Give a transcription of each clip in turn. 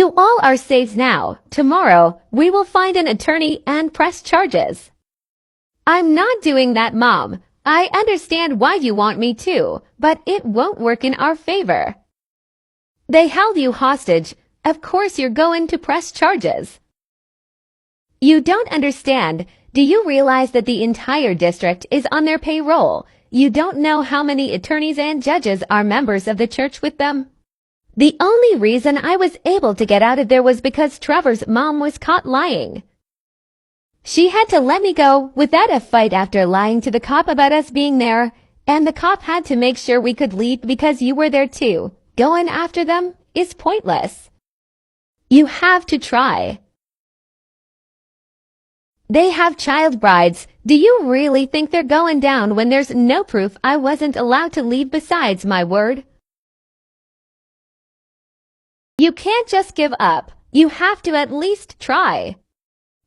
You all are safe now. Tomorrow, we will find an attorney and press charges. I'm not doing that, Mom. I understand why you want me to, but it won't work in our favor. They held you hostage. Of course you're going to press charges. You don't understand. Do you realize that the entire district is on their payroll? You don't know how many attorneys and judges are members of the church with them? The only reason I was able to get out of there was because Trevor's mom was caught lying. She had to let me go without a fight after lying to the cop about us being there, and the cop had to make sure we could leave because you were there too. Going after them is pointless. You have to try. They have child brides. Do you really think they're going down when there's no proof I wasn't allowed to leave besides my word? You can't just give up. You have to at least try.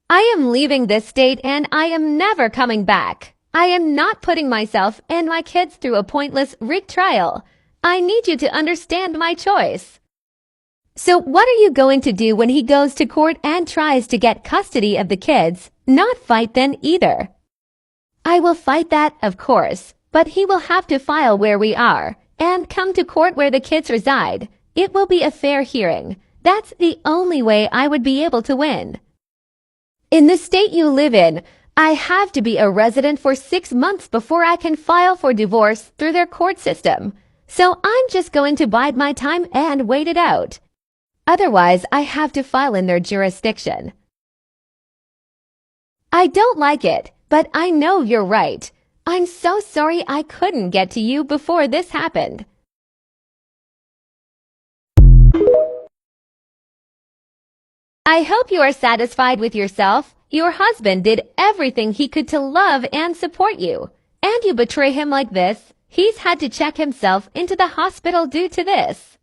I am leaving this state and I am never coming back. I am not putting myself and my kids through a pointless rigged trial. I need you to understand my choice. So what are you going to do when he goes to court and tries to get custody of the kids? Not fight then either. I will fight that, of course, but he will have to file where we are and come to court where the kids reside. It will be a fair hearing. That's the only way I would be able to win. In the state you live in, I have to be a resident for 6 months before I can file for divorce through their court system. So I'm just going to bide my time and wait it out. Otherwise, I have to file in their jurisdiction. I don't like it, but I know you're right. I'm so sorry I couldn't get to you before this happened. I hope you are satisfied with yourself. Your husband did everything he could to love and support you, and you betray him like this. He's had to check himself into the hospital due to this.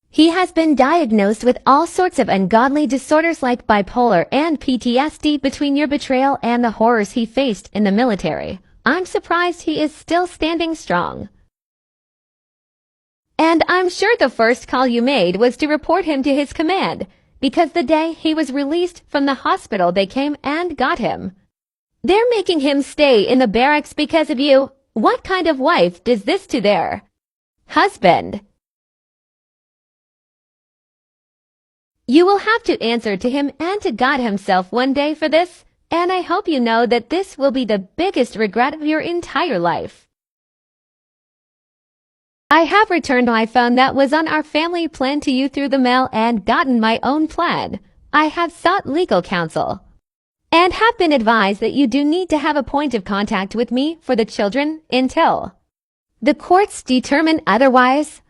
He has been diagnosed with all sorts of ungodly disorders like bipolar and PTSD between your betrayal and the horrors he faced in the military. I'm surprised he is still standing strong. And I'm sure the first call you made was to report him to his command, because the day he was released from the hospital they came and got him. They're making him stay in the barracks because of you. What kind of wife does this to their husband? You will have to answer to him and to God himself one day for this, and I hope you know that this will be the biggest regret of your entire life. I have returned my phone that was on our family plan to you through the mail and gotten my own plan. I have sought legal counsel and have been advised that you do need to have a point of contact with me for the children until the courts determine otherwise.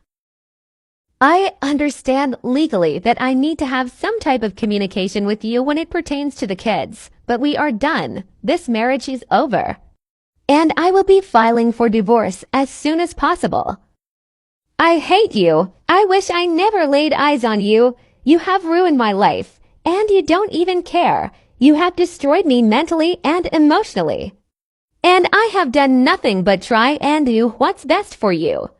I understand legally that I need to have some type of communication with you when it pertains to the kids, but we are done. This marriage is over. And I will be filing for divorce as soon as possible. I hate you. I wish I never laid eyes on you. You have ruined my life, and you don't even care. You have destroyed me mentally and emotionally. And I have done nothing but try and do what's best for you.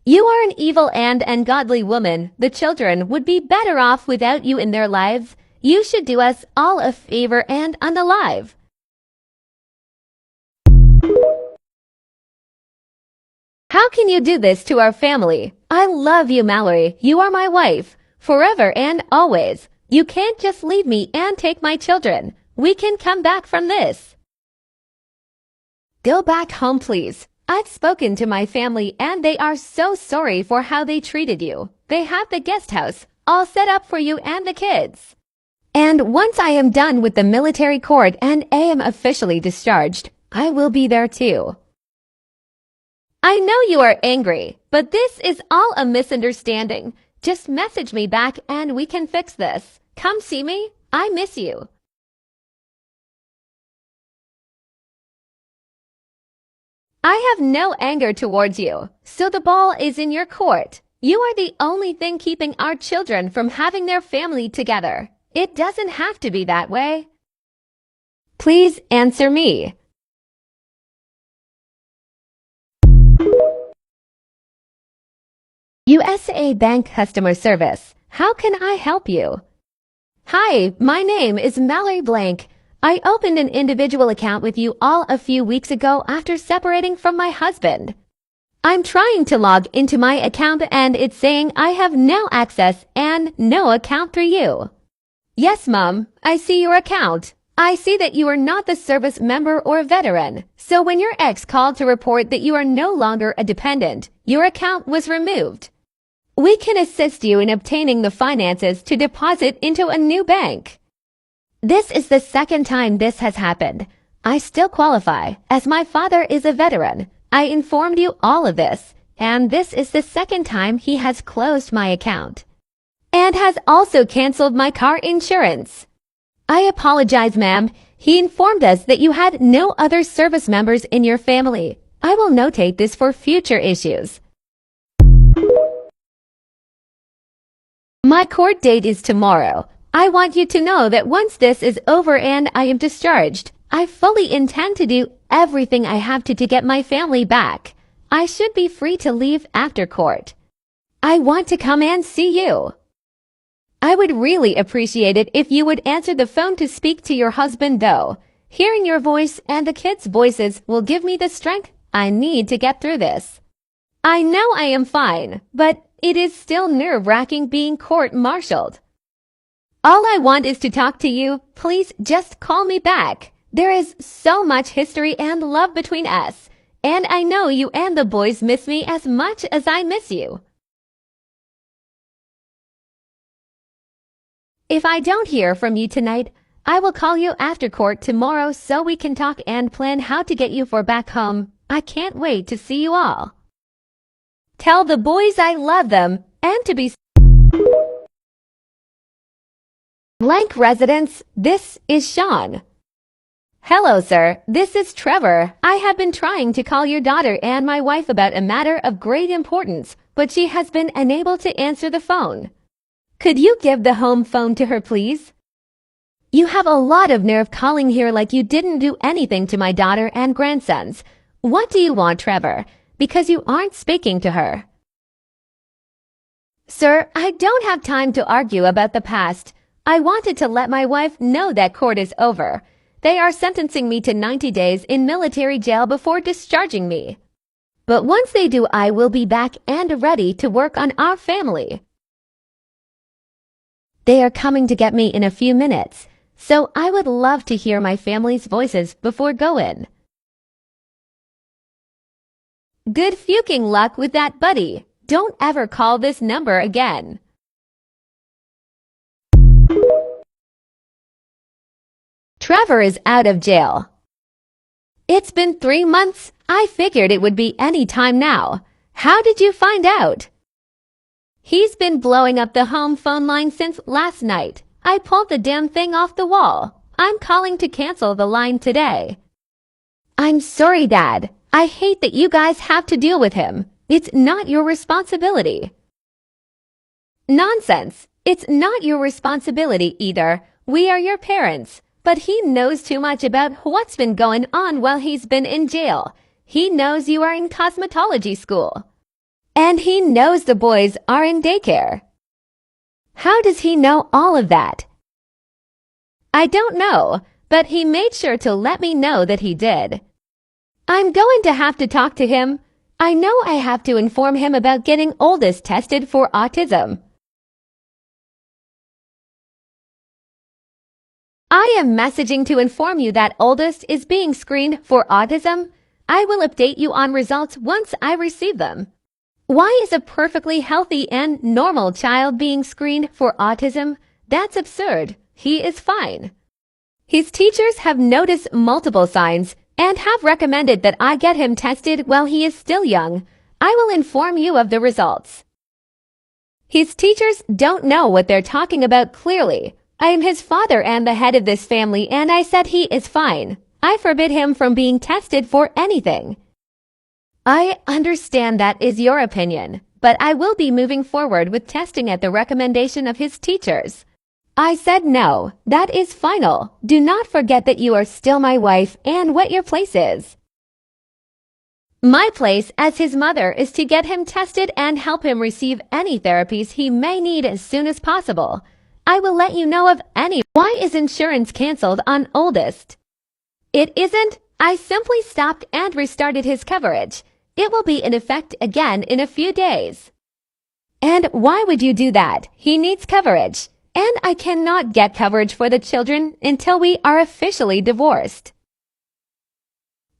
You are an evil and ungodly woman. The children would be better off without you in their lives. You should do us all a favor and unalive. How can you do this to our family? I love you, Mallory. You are my wife, forever and always. You can't just leave me and take my children. We can come back from this. Go back home, please. I've spoken to my family and they are so sorry for how they treated you. They have the guest house all set up for you and the kids. And once I am done with the military court and I am officially discharged, I will be there too. I know you are angry, but this is all a misunderstanding. Just message me back and we can fix this. Come see me. I miss you. I have no anger towards you, so the ball is in your court. You are the only thing keeping our children from having their family together. It doesn't have to be that way. Please answer me. SA Bank Customer Service. How can I help you? Hi, my name is Mallory Blank. I opened an individual account with you all a few weeks ago after separating from my husband. I'm trying to log into my account and it's saying I have no access and no account through you. Yes, Mom, I see your account. I see that you are not the service member or veteran. So when your ex called to report that you are no longer a dependent, your account was removed. We can assist you in obtaining the finances to deposit into a new bank. This is the second time this has happened. I still qualify, as my father is a veteran. I informed you all of this, and this is the second time he has closed my account and has also canceled my car insurance. I apologize, ma'am. He informed us that you had no other service members in your family. I will notate this for future issues. My court date is tomorrow. I want you to know that once this is over and I am discharged, I fully intend to do everything I have to get my family back. I should be free to leave after court. I want to come and see you. I would really appreciate it if you would answer the phone to speak to your husband, though. Hearing your voice and the kids' voices will give me the strength I need to get through this. I know I am fine, but it is still nerve-wracking being court-martialed. All I want is to talk to you. Please just call me back. There is so much history and love between us, and I know you and the boys miss me as much as I miss you. If I don't hear from you tonight, I will call you after court tomorrow so we can talk and plan how to get you back home. I can't wait to see you all. Tell the boys I love them and to be blank residence. This is Sean. Hello, sir. This is Trevor. I have been trying to call your daughter and my wife about a matter of great importance, but she has been unable to answer the phone. Could you give the home phone to her, please? You have a lot of nerve calling here like you didn't do anything to my daughter and grandsons. What do you want, Trevor? Because you aren't speaking to her. Sir, I don't have time to argue about the past. I wanted to let my wife know that court is over. They are sentencing me to 90 days in military jail before discharging me. But once they do, I will be back and ready to work on our family. They are coming to get me in a few minutes, so I would love to hear my family's voices before going. Good fucking luck with that, buddy. Don't ever call this number again. Trevor is out of jail. It's been 3 months. I figured it would be any time now. How did you find out? He's been blowing up the home phone line since last night. I pulled the damn thing off the wall. I'm calling to cancel the line today. I'm sorry, Dad. I hate that you guys have to deal with him. It's not your responsibility. Nonsense. It's not your responsibility either. We are your parents. But he knows too much about what's been going on while he's been in jail. He knows you are in cosmetology school. And he knows the boys are in daycare. How does he know all of that? I don't know, but he made sure to let me know that he did. I'm going to have to talk to him. I know I have to inform him about getting oldest tested for autism. I am messaging to inform you that oldest is being screened for autism. I will update you on results once I receive them. Why is a perfectly healthy and normal child being screened for autism? That's absurd. He is fine. His teachers have noticed multiple signs and have recommended that I get him tested while he is still young. I will inform you of the results. His teachers don't know what they're talking about clearly. I am his father and the head of this family, and I said he is fine. I forbid him from being tested for anything. I understand that is your opinion, but I will be moving forward with testing at the recommendation of his teachers. I said no, that is final. Do not forget that you are still my wife and what your place is. My place as his mother is to get him tested and help him receive any therapies he may need as soon as possible. I will let you know of any. Why is insurance canceled on oldest? It isn't. I simply stopped and restarted his coverage. It will be in effect again in a few days. And why would you do that? He needs coverage. And I cannot get coverage for the children until we are officially divorced.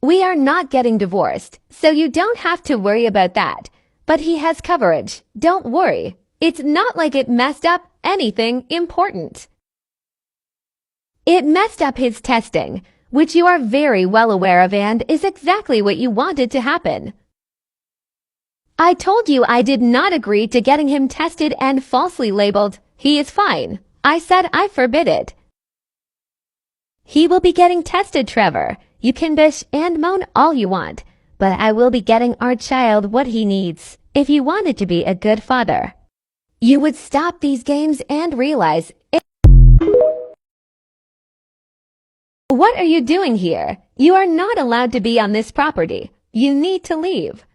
We are not getting divorced, so you don't have to worry about that. But he has coverage. Don't worry. It's not like it messed up anything important. It messed up his testing, which you are very well aware of and is exactly what you wanted to happen. I told you I did not agree to getting him tested and falsely labeled. He is fine. I said I forbid it. He will be getting tested, Trevor. You can bish and moan all you want, but I will be getting our child what he needs. If you wanted to be a good father, you would stop these games and realize it. What are you doing here? You are not allowed to be on this property. You need to leave.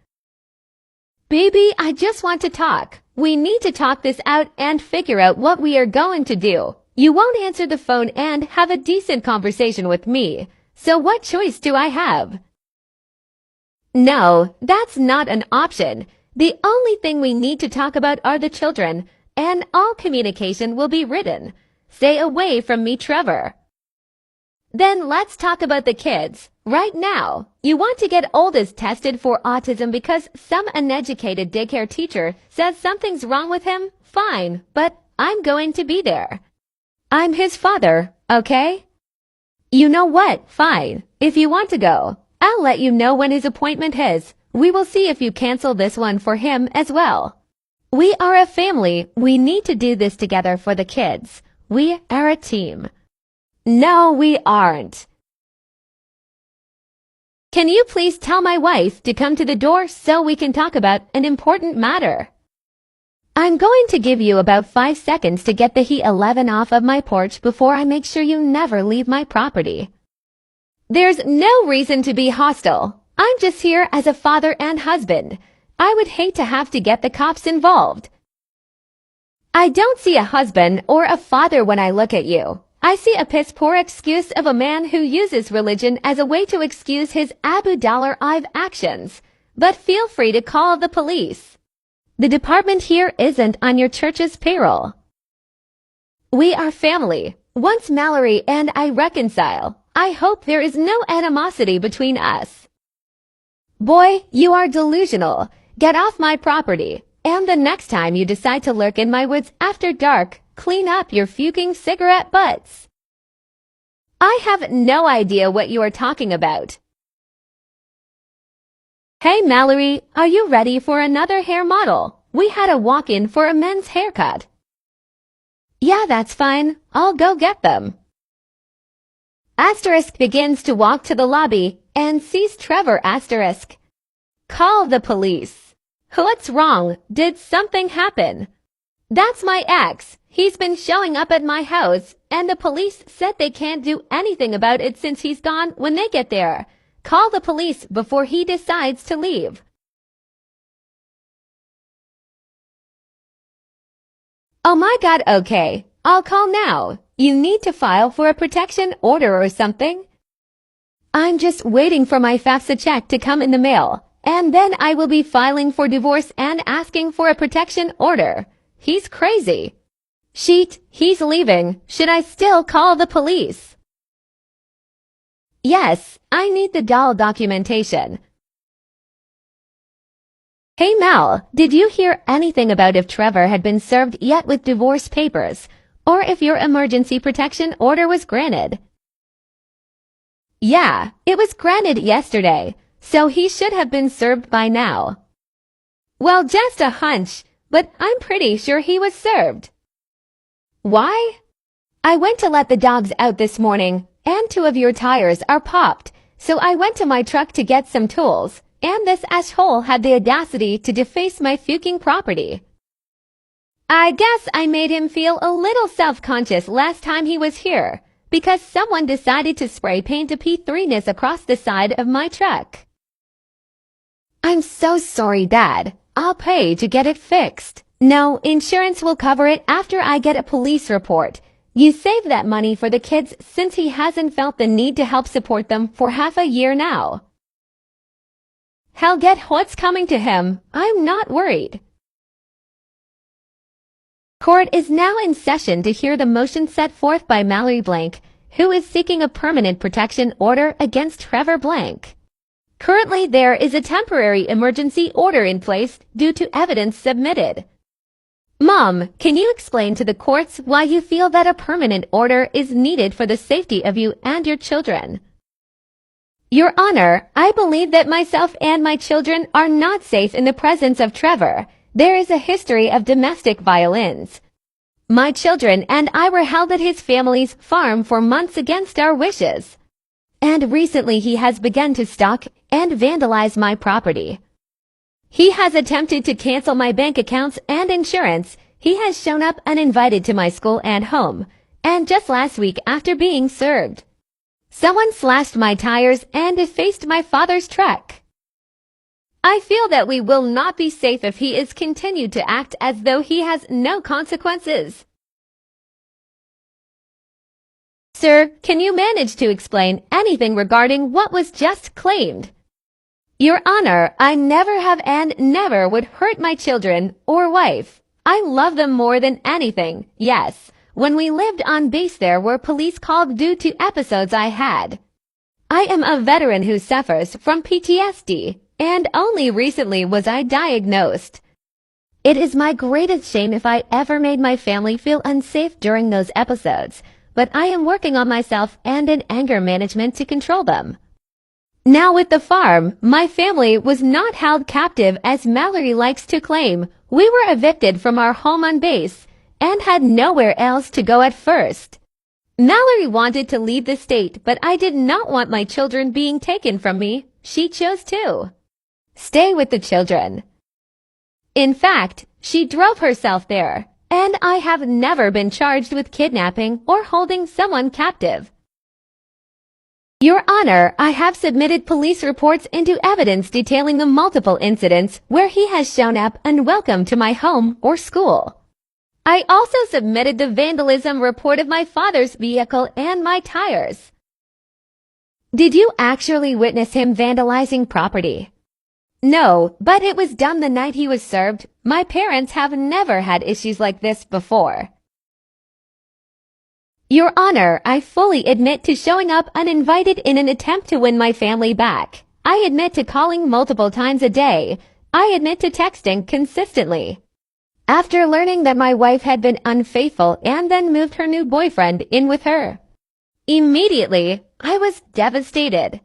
Baby, I just want to talk. We need to talk this out and figure out what we are going to do. You won't answer the phone and have a decent conversation with me. So what choice do I have? No, that's not an option. The only thing we need to talk about are the children, and all communication will be written. Stay away from me, Trevor. Then let's talk about the kids. Right now, you want to get oldest tested for autism because some uneducated daycare teacher says something's wrong with him? Fine, but I'm going to be there. I'm his father, okay? You know what? Fine. If you want to go, I'll let you know when his appointment is. We will see if you cancel this one for him as well. We are a family. We need to do this together for the kids. We are a team. No, we aren't. Can you please tell my wife to come to the door so we can talk about an important matter? I'm going to give you about 5 seconds to get the heat 11 off of my porch before I make sure you never leave my property. There's no reason to be hostile. I'm just here as a father and husband. I would hate to have to get the cops involved. I don't see a husband or a father when I look at you. I see a piss-poor excuse of a man who uses religion as a way to excuse his Abu Dhabi actions. But feel free to call the police. The department here isn't on your church's payroll. We are family. Once Mallory and I reconcile, I hope there is no animosity between us. Boy, you are delusional. Get off my property. And the next time you decide to lurk in my woods after dark, clean up your fucking cigarette butts. I have no idea what you are talking about. Hey Mallory, are you ready for another hair model? We had a walk-in for a men's haircut. Yeah, that's fine. I'll go get them. Asterisk begins to walk to the lobby and sees Trevor asterisk. Call the police. What's wrong? Did something happen? That's my ex. He's been showing up at my house, and the police said they can't do anything about it since he's gone when they get there. Call the police before he decides to leave. Oh my God, okay. I'll call now. You need to file for a protection order or something. I'm just waiting for my FAFSA check to come in the mail, and then I will be filing for divorce and asking for a protection order. He's crazy. Sheet, he's leaving. Should I still call the police? Yes, I need the doll documentation. Hey Mal, did you hear anything about if Trevor had been served yet with divorce papers, or if your emergency protection order was granted? Yeah, it was granted yesterday, so he should have been served by now. Well, just a hunch, but I'm pretty sure he was served. Why? I went to let the dogs out this morning, and 2 of your tires are popped, so I went to my truck to get some tools, and this asshole had the audacity to deface my fucking property. I guess I made him feel a little self-conscious last time he was here, because someone decided to spray paint a P3-ness across the side of my truck. I'm so sorry, Dad. I'll pay to get it fixed. No, insurance will cover it after I get a police report. You save that money for the kids since he hasn't felt the need to help support them for half a year now. He'll get what's coming to him. I'm not worried. Court is now in session to hear the motion set forth by Mallory Blank, who is seeking a permanent protection order against Trevor Blank. Currently, there is a temporary emergency order in place due to evidence submitted. Mom, can you explain to the courts why you feel that a permanent order is needed for the safety of you and your children? Your Honor, I believe that myself and my children are not safe in the presence of Trevor. There is a history of domestic violence. My children and I were held at his family's farm for months against our wishes. And recently he has begun to stalk and vandalize my property. He has attempted to cancel my bank accounts and insurance. He has shown up uninvited to my school and home. And just last week, after being served, someone slashed my tires and defaced my father's truck. I feel that we will not be safe if he is continued to act as though he has no consequences. Sir, can you manage to explain anything regarding what was just claimed? Your Honor, I never have and never would hurt my children or wife. I love them more than anything. Yes, when we lived on base there were police called due to episodes I had. I am a veteran who suffers from PTSD, and only recently was I diagnosed. It is my greatest shame if I ever made my family feel unsafe during those episodes, but I am working on myself and in anger management to control them. Now with the farm, my family was not held captive as Mallory likes to claim. We were evicted from our home on base and had nowhere else to go at first. Mallory wanted to leave the state, but I did not want my children being taken from me. She chose to stay with the children. In fact, she drove herself there, and I have never been charged with kidnapping or holding someone captive. Your Honor, I have submitted police reports into evidence detailing the multiple incidents where he has shown up unwelcome to my home or school. I also submitted the vandalism report of my father's vehicle and my tires. Did you actually witness him vandalizing property? No, but it was done the night he was served. My parents have never had issues like this before. Your Honor, I fully admit to showing up uninvited in an attempt to win my family back. I admit to calling multiple times a day. I admit to texting consistently. After learning that my wife had been unfaithful and then moved her new boyfriend in with her. Immediately, I was devastated.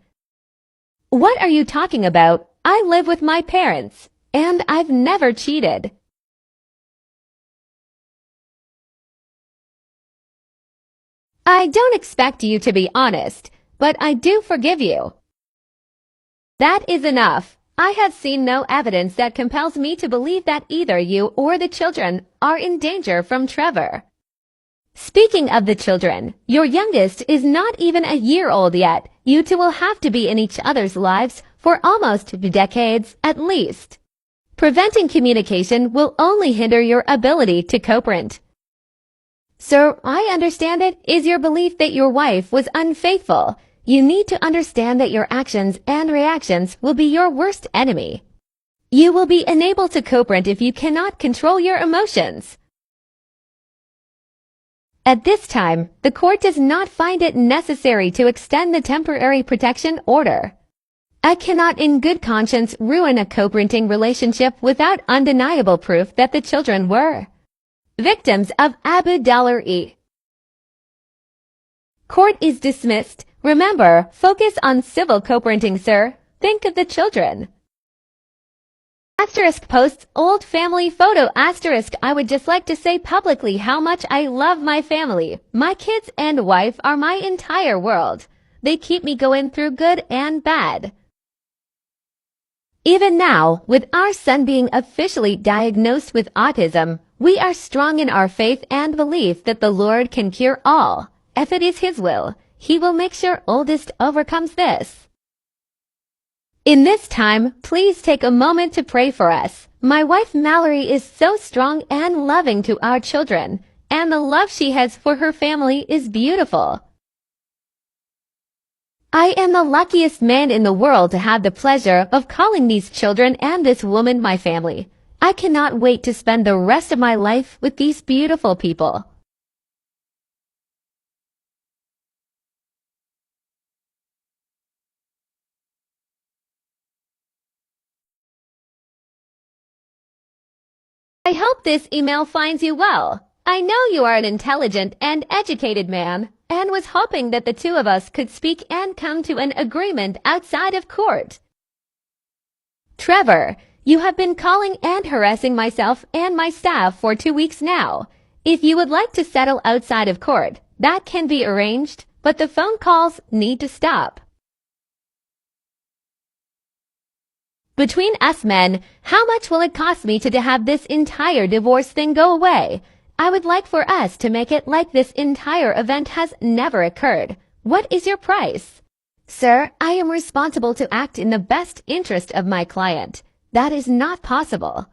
What are you talking about? I live with my parents, and I've never cheated. I don't expect you to be honest, but I do forgive you. That is enough. I have seen no evidence that compels me to believe that either you or the children are in danger from Trevor. Speaking of the children, your youngest is not even a year old yet. You two will have to be in each other's lives for almost decades at least. Preventing communication will only hinder your ability to co-parent. Sir, I understand it is your belief that your wife was unfaithful. You need to understand that your actions and reactions will be your worst enemy. You will be unable to co-parent if you cannot control your emotions. At this time, the court does not find it necessary to extend the temporary protection order. I cannot in good conscience ruin a co-parenting relationship without undeniable proof that the children were victims of Vandalism. Court is dismissed. Remember, focus on civil co-parenting, sir. Think of the children. Asterisk posts old family photo asterisk. I would just like to say publicly how much I love my family. My kids and wife are my entire world. They keep me going through good and bad. Even now, with our son being officially diagnosed with autism, we are strong in our faith and belief that the Lord can cure all. If it is His will, He will make sure oldest overcomes this. In this time, please take a moment to pray for us. My wife Mallory is so strong and loving to our children, and the love she has for her family is beautiful. I am the luckiest man in the world to have the pleasure of calling these children and this woman my family. I cannot wait to spend the rest of my life with these beautiful people. I hope this email finds you well. I know you are an intelligent and educated man, and was hoping that the two of us could speak and come to an agreement outside of court. Trevor, you have been calling and harassing myself and my staff for 2 weeks now. If you would like to settle outside of court, that can be arranged, but the phone calls need to stop. Between us men, how much will it cost me to have this entire divorce thing go away? I would like for us to make it like this entire event has never occurred. What is your price? Sir, I am responsible to act in the best interest of my client. That is not possible.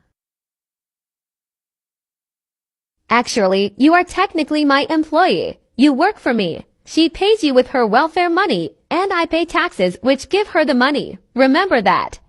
Actually, you are technically my employee. You work for me. She pays you with her welfare money, and I pay taxes which give her the money. Remember that.